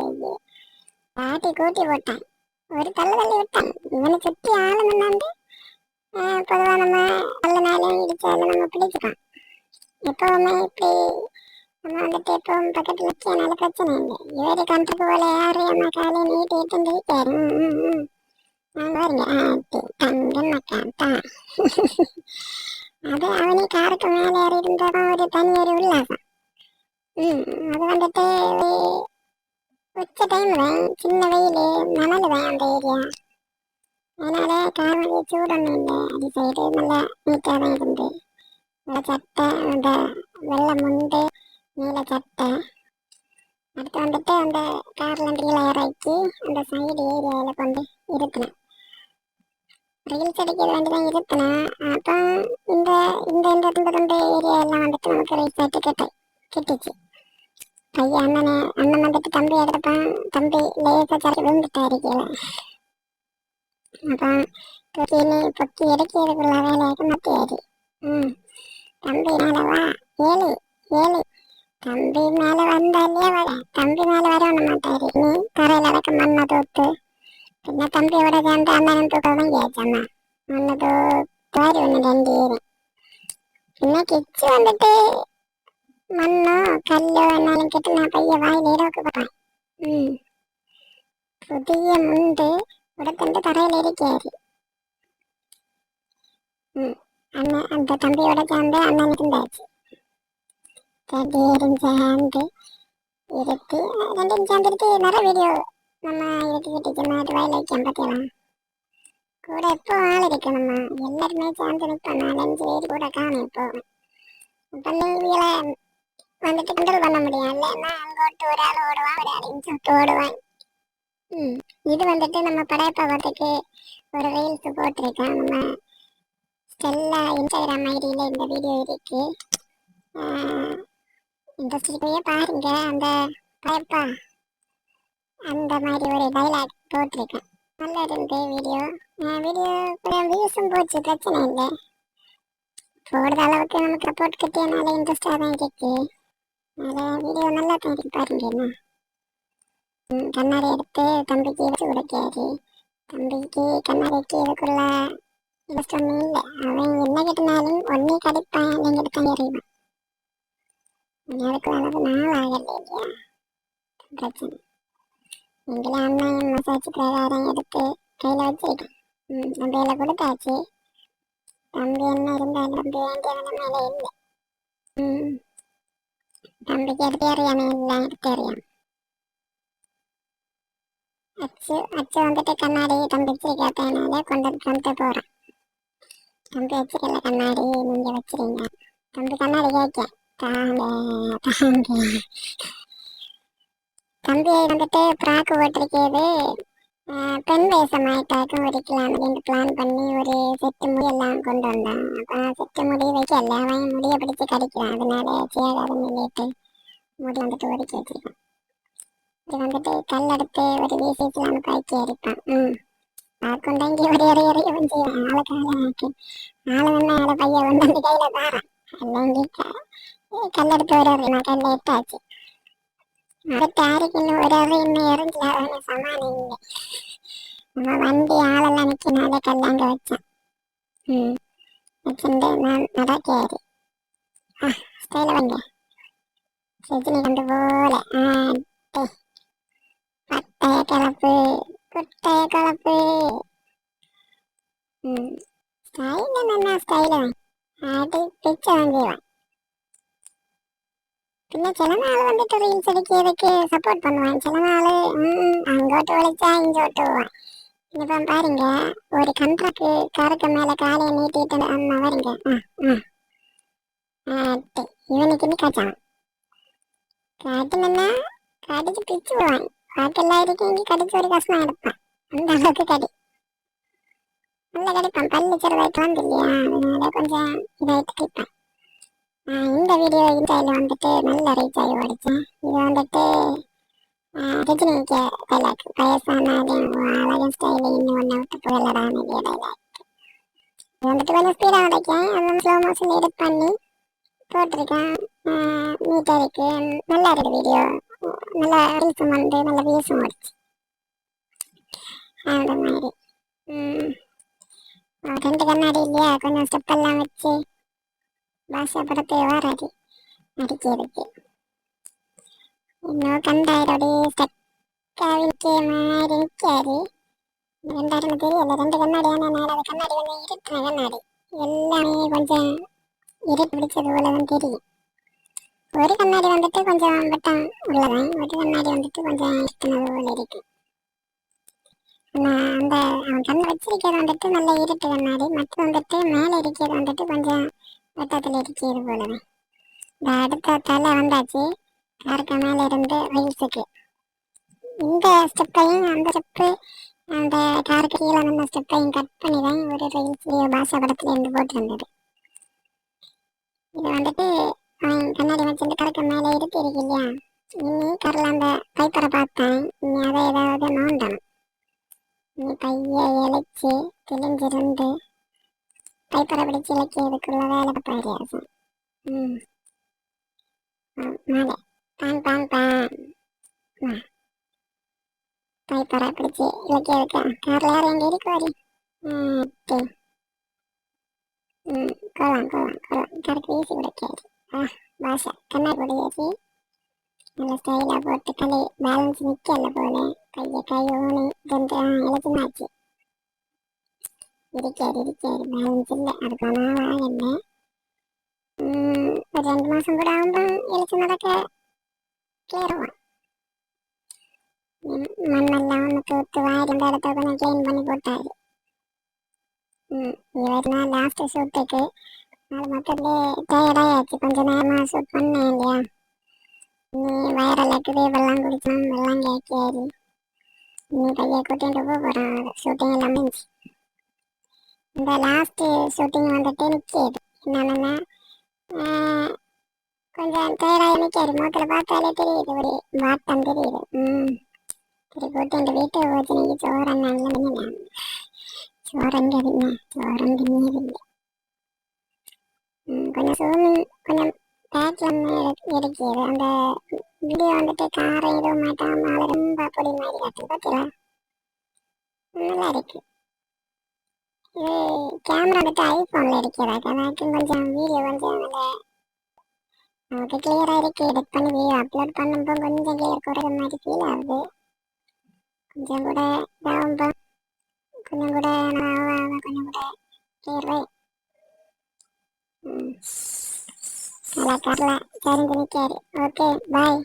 ஐயோ ஆட்டி கூட்டி போட்டான். ஒரு தள்ளி விட்டான். இவனை சுற்றி ஆளுமன்னாண்டு பொதுவாக நம்ம தள்ளினாலும் இடிச்சாலும் நம்ம பிடிச்சிக்கலாம். எப்பவுமே இப்படி நம்ம வந்துட்டு எப்பவும் பக்கத்தில் வச்சனால பிரச்சனை இல்லை. இவரு கண்ட்ருக்கு போல யாரு அம்மா காலையை நீட்டி இட்டு இருக்காரு. பாருங்க தங்க மக்கான் தான். அது அவனே காருக்கு மேலே ஏறி இருந்தாலும் ஒரு தனி ஒரு உல்லாசம். அது வந்துட்டு உச்ச டைம்ல சின்ன வெயில் மணல் தான் அந்த ஏரியா. அதனால கார் வழி சூடொன்னும் இல்லை. அது சைடு நல்லா நீட்டாக தான் இருந்து நல்ல சட்டை அந்த வெள்ளை முண்டு நீல சட்டை. அடுத்து வந்துட்டு அந்த கார்ல கீழே இறக்கி அந்த சைடு ஏரியாவில் கொண்டு இருத்தினேன். ரீல்ஸ் அடிக்கிறது வேண்டிதான் இருத்தினேன். அப்போ இந்த இந்த இந்த ரெண்டு ஏரியா எல்லாம் வந்துட்டு நமக்கு ரைஸ் ஆகிட்டு கிட்டுச்சு. பையன் அண்ணன் வந்துட்டு தம்பி எடுப்பான். தம்பி லேசாக சரி விழுந்துட்டாரு கீழே. அப்போ தூக்கின்னு பொக்கி எடுக்கிறதுக்குள்ள வேலையாக மாற்றியாரு. தம்பி மேலே வா ஏழு ஏழு தம்பி மேலே வந்தாலே வர. தம்பி மேலே வரணும் மாட்டாரு. நீ தரையில் அடக்க மண்ணை தூத்து பின்ன தம்பியோட சேர்ந்து அண்ணனும் தூக்க வாங்கியாச்சம்மா. மண்ணை தூத்தாரு ஒன்று 2 ஏறு. பின்ன கிச்சு வந்துட்டு மண்ணோ கல்லோ என்னாலும் கேட்டு நான் பைய வாயில் இடவுக்கு போட்டேன். புதிய முண்டு உடத்தண்டு தரையில் இருக்காரு. அண்ணன் அந்த தம்பியோட சேர்ந்து அண்ணனுக்கு இருந்தாச்சு. சேர்ந்து இருத்து 2 சேர்ந்துட்டு நிறைய வீடியோ நம்ம எடுத்துக்கிட்டு அது வாயில் வைக்க பார்க்கலாம். கூட எப்போ ஆள் இருக்கு. நம்ம எல்லாருமே சேர்ந்து நிற்போம். 4-5 பேர் கூட காணும். இப்போ இப்போ நீங்களை வந்துட்டு கண்ட்ரோல் பண்ண முடியும். இல்லைன்னா அங்கோட்டு ஒரு ஆள் ஓடுவான், ஒரு ஆள் இன்சோட்டு ஓடுவான். இது வந்துட்டு நம்ம படைப்பாவத்துக்கு ஒரு ரீல்ஸ் போட்டிருக்கேன். நம்ம ஸ்டெல்லா இன்ஸ்டாகிராம் ஐடியில் இந்த வீடியோ இருக்கு. இன்ட்ரெஸ்ட் போய் பாருங்க. அந்த படைப்பா அந்த மாதிரி ஒரு டைலாக் போட்டிருக்கேன். நல்லா இருந்து வீடியோ கொஞ்சம் வியூஸும் போச்சு. பிரச்சனை இல்லை. போடுற அளவுக்கு நமக்கு சப்போர்ட் கிட்டியனால இன்ட்ரெஸ்டாக தான் இருக்கு. அதில் வீடியோ நல்லா தான் இருக்கு. பாருங்க. என்ன கண்ணாடி எடுத்து தம்பிக்கு வச்சு உடைக்காரு. தம்பிக்கு கண்ணாடிக்கு இதுக்குள்ள இன்ட்ரெஸ்ட் ஒன்றும் இல்லை. அவன் என்ன கேட்டனாலும் ஒன்னே கடிப்பான், நீங்கள் தான் எறிவான். அதுக்கு அளவு நாள் ஆகலை இல்லையா? பிரச்சனை. நீங்களே அண்ணன் மசாஜ் பிரகாரம் எடுத்து கையில் வச்சிருக்கேன். கையில் கொடுத்தாச்சு. தம்பி என்ன இருந்தாலும் தம்பி வேண்டிய நிலைமையில இல்லை. தம்பிக்கு எடுத்து அறியாமே இல்லை. எடுத்து அறியாம அச்சு வந்துட்டு கண்ணாடி தம்பி வச்சிருக்கனால கொண்டு போகிறான். தம்பி வச்சிருக்கல கண்ணாடி, நீங்கள் வச்சிருங்க. தம்பி கண்ணாடி கேட்க தம்பி வந்துட்டு பிராக்கு போட்டிருக்கிறது பெண் வேஷமாயிட்டாக்கும் ஒரிக்கலாம் அப்படின்னு பிளான் பண்ணி ஒரு செட்டு முடி எல்லாம் கொண்டு வந்தான். அப்போ செட்டு முடி வைக்கல. அவன் முடியை பிடிச்சி கடிக்கிறான். அதனால சேதாரம் இல்லைட்டு முடி வந்துட்டு ஒதுக்கி வச்சிருக்கான். இது வந்துட்டு கல் எடுத்து ஒரு வீசிட்டு நமக்கு வைக்க அடிப்பான். பார்க்கொண்டா இங்கே ஒரு எறியவன் செய்வான். ஆளுக்கு ஆளு வந்து ஆளை பையன் வந்து அந்த கையில் தாரான். எல்லாம் கல் எடுத்து ஒரு கல்ல எட்டாச்சு. அடுத்த ஆறுக்கு இன்னும் ஒரு இன்னும் இறங்கல. அவனை சமாளம் இல்லை. நம்ம வண்டி ஆளெல்லாம் நிற்கினாலே கல்லாங்க வச்சான். வச்சுட்டு நான் நடக்காரு. ஸ்டைல வாங்க செஜினி கண்டு போல பட்டைய கலப்பு குட்டைய கலப்பு. ஸ்டைல நல்லா ஸ்டைல ஆடி பிச்சை வாங்கிடுவான். பின்ன சில நாள் வந்துட்டு ரீல்ஸ் அடிக்கிறதுக்கு சப்போர்ட் பண்ணுவான். சில நாள் அங்கோட்டு ஒழிச்சா இங்கோட்டு போவான். இப்போ பாருங்க, ஒரு கண்ட்ராக்கு காருக்கு மேலே காலையை நீட்டிட்டு அம்மா வருங்க. இவனுக்கு காய்ச்சான் காட்டுனா கடிச்சு பிச்சு போவான். பாக்கெல்லாம் இருக்கு. இங்கே கடிச்சு ஒரு கஷ்டம் எடுப்பான். அந்த அளவுக்கு கடி நல்லா கடிப்பான். பல்லு சிறுவாய்க்கு வந்து இல்லையா, அதனால கொஞ்சம் இதாகிட்டு கடிப்பான். இந்த வீடியோ இன்ஸ்டாவில் வந்துட்டு நல்ல ரீச் ஆகி ஓடிச்சேன். இது வந்துட்டு ரஜினிக்கு டைலாக். வயசானாலும் அழகன் ஸ்டைலு இன்னும் ஒன்றை விட்டு போயிடலான்னு டைலாக். இது வந்துட்டு கொஞ்சம் ஸ்பீடாக உடைக்கேன். அதுவும் ஸ்லோ மோஷன் எடிட் பண்ணி போட்டிருக்கேன். நீட்டாக இருக்கு. நல்லா இருக்கு வீடியோ. நல்லா ரீல்ஸும் வந்து நல்ல வியூஸும் ஓடிச்சு. அந்த மாதிரி ம், 2 கண்ணாடி இல்லையா, கொஞ்சம் ஸ்டெப் எல்லாம் வச்சு பாஷா படத்தை வராது நடிக்கிறதுக்கு. இன்னும் கண்டாயிரோட ஸ்டெக்காக நிற்க மாதிரி நிற்காது. 2 தெரியல, 2 கண்ணாடி. ஆனால் நான் அது கண்ணாடி கொஞ்சம் இருட்டுன கண்ணாடி, எல்லாமே கொஞ்சம் இருட்டு பிடிச்சது போல தான் தெரியும். ஒரு கண்ணாடி வந்துட்டு கொஞ்சம் வட்டம் உள்ளதான், ஒரு கண்ணாடி வந்துட்டு கொஞ்சம் இருட்டுனது போல இருக்கு. ஆனால் அந்த அவன் கண்ணை வச்சிருக்கிறது வந்துட்டு நல்ல இருட்டு கண்ணாடி, மற்ற வந்துட்டு மேலே இருக்கிறது வந்துட்டு கொஞ்சம் வட்டத்தில் இருக்கிறது போலதான். இந்த அடுத்த தலை வந்தாச்சு காருக்கு மேலே இருந்து ரயில்ஸுக்கு. இந்த ஸ்டெப்பையும் அந்த ஸ்டெப்பு அந்த காருக்கு கீழே நின்ற ஸ்டெப்பையும் கட் பண்ணி தான் ஒரு ரயில்ஸ் பாஷா படத்துல இருந்து போட்டிருந்தது. இது வந்துட்டு அவன் கண்ணாடி வச்சுட்டு கருக்கு மேலே இருக்கு இல்லையா, இனி கரில் அந்த பைப்பரை பார்த்தேன், இனி அதை ஏதாவது நோண்டணும். இனி பைய இழைச்சி தெளிஞ்சிருந்து பைப்பரை பிடிச்சி இலக்கியதுக்குள்ள வேலை பார்ப்பாரியாசம். ம், மேலே பான் பான் பான் பைப்பரை பிடிச்சி இலக்கியதுக்கு காரில் யாரும் எங்கே இருக்குவாரி. கொள்ளலாம் கொள்ளலாம் கொள்ளலாம், கருக்கு வீசி கிடைக்காது. பாஷா கண்ணாடி போடியாச்சு, நல்ல ஸ்டைலாக போட்டு களி பேலன்ஸ் நிற்கல போல, கை ஊனி இழைச்சுனாச்சு. இருக்காரு பேலன்ஸ் இல்லை, அதுக்கு நாளா என்ன ஒரு 2 மாதம் கூட ஆகும்போது இழைச்சு நடக்க கேறுவான். மண்ணெல்லாம் ஒன்று தூத்து வாரி அந்த இடத்த கொஞ்சம் கிளீன் பண்ணி போட்டாரு. இவர்னா லாஸ்ட் ஷூட்டுக்கு அது மொத்தத்திலே டயர்டாயாச்சு, கொஞ்சம் நேரமாக ஷூட் பண்ணேன் இல்லையா. நீ வயரலுக்கு வெள்ளம் குடிச்சான், வெள்ளம் கேட்காது. நீ கையை கூட்டிகிட்டு போகிறான், ஷூட்டிங் எல்லாம் முடிஞ்சு. இந்த லாஸ்ட் ஷூட்டிங் வந்துட்டு நிற்கிது என்னன்னா, கொஞ்சம் டயர்டாகி நிற்காது, முகத்தில் பார்த்தாலே தெரியுது, ஒரு வாட்டம் தெரியுது. சரி கூட்டிட்டு வீட்டு ஓச்சினைக்கு சோறன்னாங்க, சோறங்கிறதுங்க சோறங்கினதில்லை. கொஞ்சம் சூமிங் கொஞ்சம் பேக்கில் இருக்குது. அந்த வீடியோ வந்துட்டு காரை ஏதோ மாட்டாம ரொம்ப பொடி மாதிரி காட்டுது, பார்த்தீங்களா, நல்லா இருக்கு. இது கேமரா வந்துட்டு ஐஃபோனில் இருக்கிறதா, அதாச்சும் கொஞ்சம் வீடியோ கொஞ்சம் நமக்கு கிளியராக இருக்குது. எடிட் பண்ணி வீடியோ அப்லோட் பண்ணும்போது கொஞ்சம் கிளியர் குறைய மாதிரி ஃபீல் ஆகுது. கொஞ்சம் கூட இதாகும்போ கொஞ்சம் கூட கொஞ்சம் கூட கிளியர் நல்லா காரில் சரிஞ்சு நிற்காரு. Okay bye.